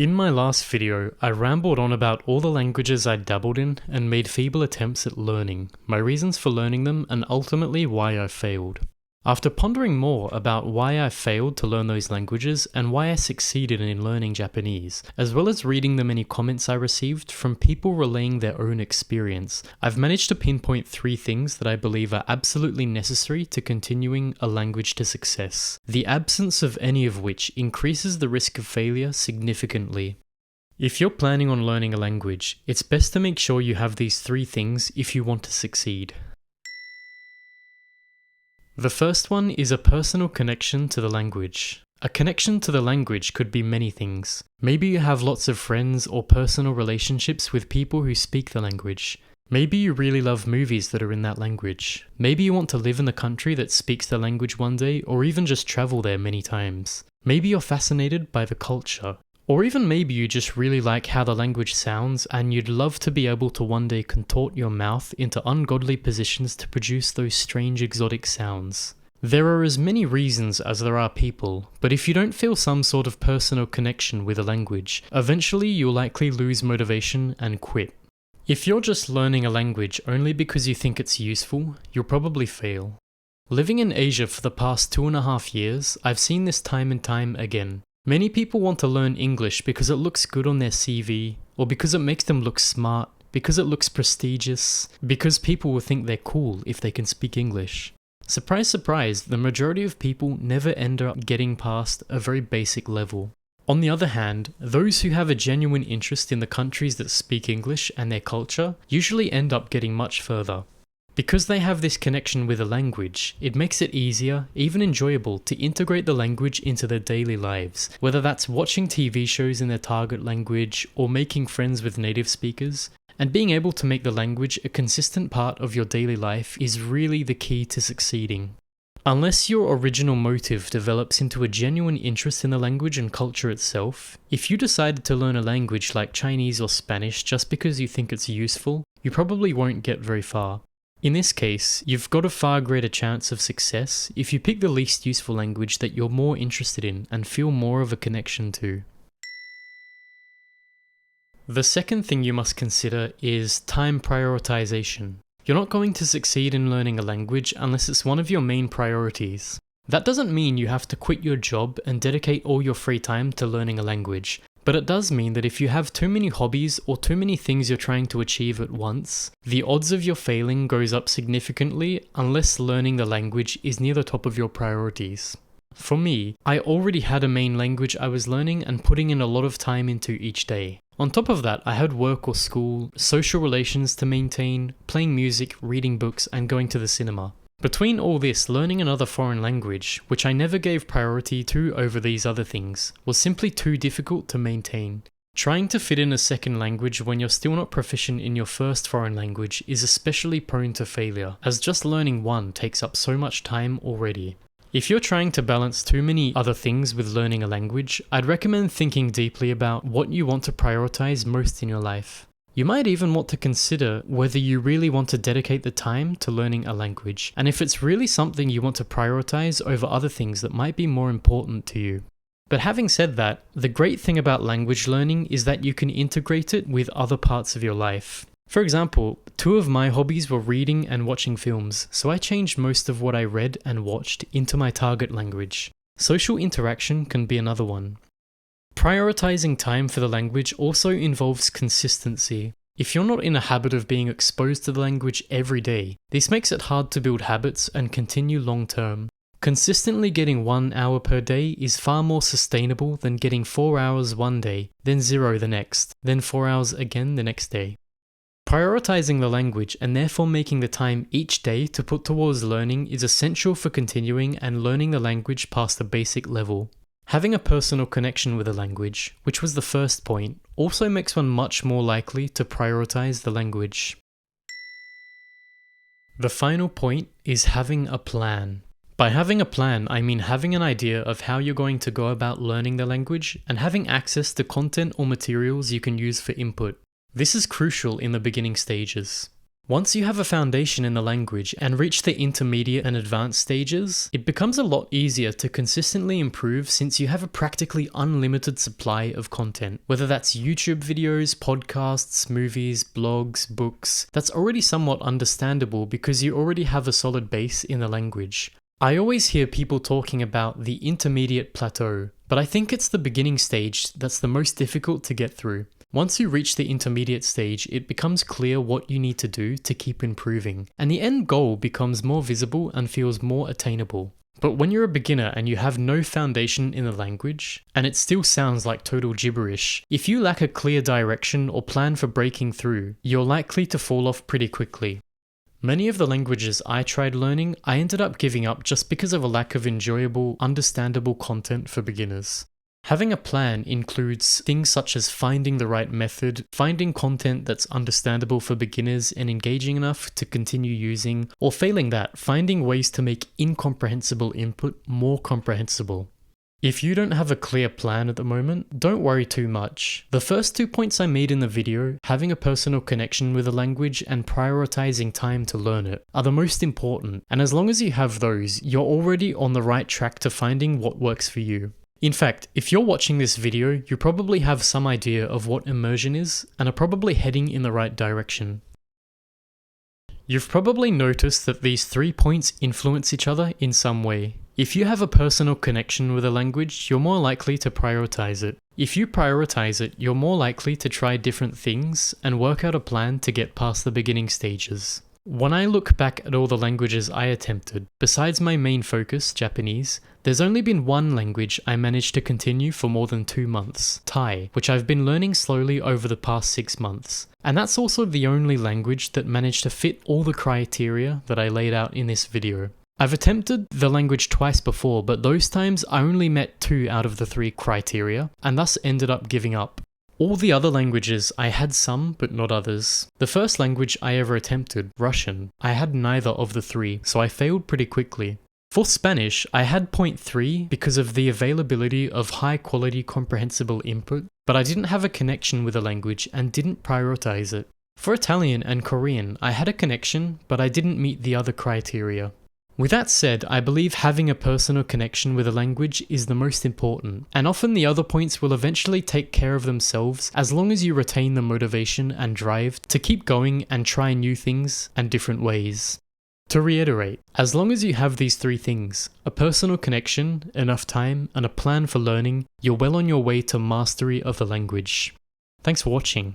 In my last video, I rambled on about all the languages I dabbled in and made feeble attempts at learning, my reasons for learning them, and ultimately why I failed. After pondering more about why I failed to learn those languages and why I succeeded in learning Japanese, as well as reading the many comments I received from people relaying their own experience, I've managed to pinpoint 3 things that I believe are absolutely necessary to continuing a language to success, the absence of any of which increases the risk of failure significantly. If you're planning on learning a language, it's best to make sure you have these 3 things if you want to succeed. The first one is a personal connection to the language. A connection to the language could be many things. Maybe you have lots of friends or personal relationships with people who speak the language. Maybe you really love movies that are in that language. Maybe you want to live in the country that speaks the language one day, or even just travel there many times. Maybe you're fascinated by the culture. Or even maybe you just really like how the language sounds and you'd love to be able to one day contort your mouth into ungodly positions to produce those strange exotic sounds. There are as many reasons as there are people, but if you don't feel some sort of personal connection with a language, eventually you'll likely lose motivation and quit. If you're just learning a language only because you think it's useful, you'll probably fail. Living in Asia for the past 2.5 years, I've seen this time and time again. Many people want to learn English because it looks good on their CV, or because it makes them look smart, because it looks prestigious, because people will think they're cool if they can speak English. Surprise, surprise, the majority of people never end up getting past a very basic level. On the other hand, those who have a genuine interest in the countries that speak English and their culture usually end up getting much further. Because they have this connection with a language, it makes it easier, even enjoyable, to integrate the language into their daily lives, whether that's watching TV shows in their target language or making friends with native speakers. And being able to make the language a consistent part of your daily life is really the key to succeeding. Unless your original motive develops into a genuine interest in the language and culture itself, if you decided to learn a language like Chinese or Spanish just because you think it's useful, you probably won't get very far. In this case, you've got a far greater chance of success if you pick the least useful language that you're more interested in and feel more of a connection to. The second thing you must consider is time prioritization. You're not going to succeed in learning a language unless it's one of your main priorities. That doesn't mean you have to quit your job and dedicate all your free time to learning a language. But it does mean that if you have too many hobbies or too many things you're trying to achieve at once, the odds of your failing goes up significantly unless learning the language is near the top of your priorities. For me, I already had a main language I was learning and putting in a lot of time into each day. On top of that, I had work or school, social relations to maintain, playing music, reading books, and going to the cinema. Between all this, learning another foreign language, which I never gave priority to over these other things, was simply too difficult to maintain. Trying to fit in a second language when you're still not proficient in your first foreign language is especially prone to failure, as just learning one takes up so much time already. If you're trying to balance too many other things with learning a language, I'd recommend thinking deeply about what you want to prioritize most in your life. You might even want to consider whether you really want to dedicate the time to learning a language, and if it's really something you want to prioritize over other things that might be more important to you. But having said that, the great thing about language learning is that you can integrate it with other parts of your life. For example, 2 of my hobbies were reading and watching films, so I changed most of what I read and watched into my target language. Social interaction can be another one. Prioritizing time for the language also involves consistency. If you're not in a habit of being exposed to the language every day, this makes it hard to build habits and continue long term. Consistently getting 1 hour per day is far more sustainable than getting 4 hours one day, then 0 the next, then 4 hours again the next day. Prioritizing the language and therefore making the time each day to put towards learning is essential for continuing and learning the language past the basic level. Having a personal connection with a language, which was the first point, also makes one much more likely to prioritize the language. The final point is having a plan. By having a plan, I mean having an idea of how you're going to go about learning the language and having access to content or materials you can use for input. This is crucial in the beginning stages. Once you have a foundation in the language and reach the intermediate and advanced stages, it becomes a lot easier to consistently improve since you have a practically unlimited supply of content. Whether that's YouTube videos, podcasts, movies, blogs, books, that's already somewhat understandable because you already have a solid base in the language. I always hear people talking about the intermediate plateau, but I think it's the beginning stage that's the most difficult to get through. Once you reach the intermediate stage, it becomes clear what you need to do to keep improving, and the end goal becomes more visible and feels more attainable. But when you're a beginner and you have no foundation in the language, and it still sounds like total gibberish, if you lack a clear direction or plan for breaking through, you're likely to fall off pretty quickly. Many of the languages I tried learning, I ended up giving up just because of a lack of enjoyable, understandable content for beginners. Having a plan includes things such as finding the right method, finding content that's understandable for beginners and engaging enough to continue using, or failing that, finding ways to make incomprehensible input more comprehensible. If you don't have a clear plan at the moment, don't worry too much. The first 2 points I made in the video, having a personal connection with a language and prioritizing time to learn it, are the most important, and as long as you have those, you're already on the right track to finding what works for you. In fact, if you're watching this video, you probably have some idea of what immersion is and are probably heading in the right direction. You've probably noticed that these 3 points influence each other in some way. If you have a personal connection with a language, you're more likely to prioritize it. If you prioritize it, you're more likely to try different things and work out a plan to get past the beginning stages. When I look back at all the languages I attempted, besides my main focus, Japanese, there's only been one language I managed to continue for more than 2 months, Thai, which I've been learning slowly over the past 6 months. And that's also the only language that managed to fit all the criteria that I laid out in this video. I've attempted the language twice before, but those times I only met 2 out of the 3 criteria, and thus ended up giving up. All the other languages, I had some, but not others. The first language I ever attempted, Russian, I had neither of the 3, so I failed pretty quickly. For Spanish, I had point 3 because of the availability of high quality comprehensible input, but I didn't have a connection with the language and didn't prioritize it. For Italian and Korean, I had a connection, but I didn't meet the other criteria. With that said, I believe having a personal connection with a language is the most important, and often the other points will eventually take care of themselves as long as you retain the motivation and drive to keep going and try new things and different ways. To reiterate, as long as you have these 3 things, a personal connection, enough time, and a plan for learning, you're well on your way to mastery of the language. Thanks for watching.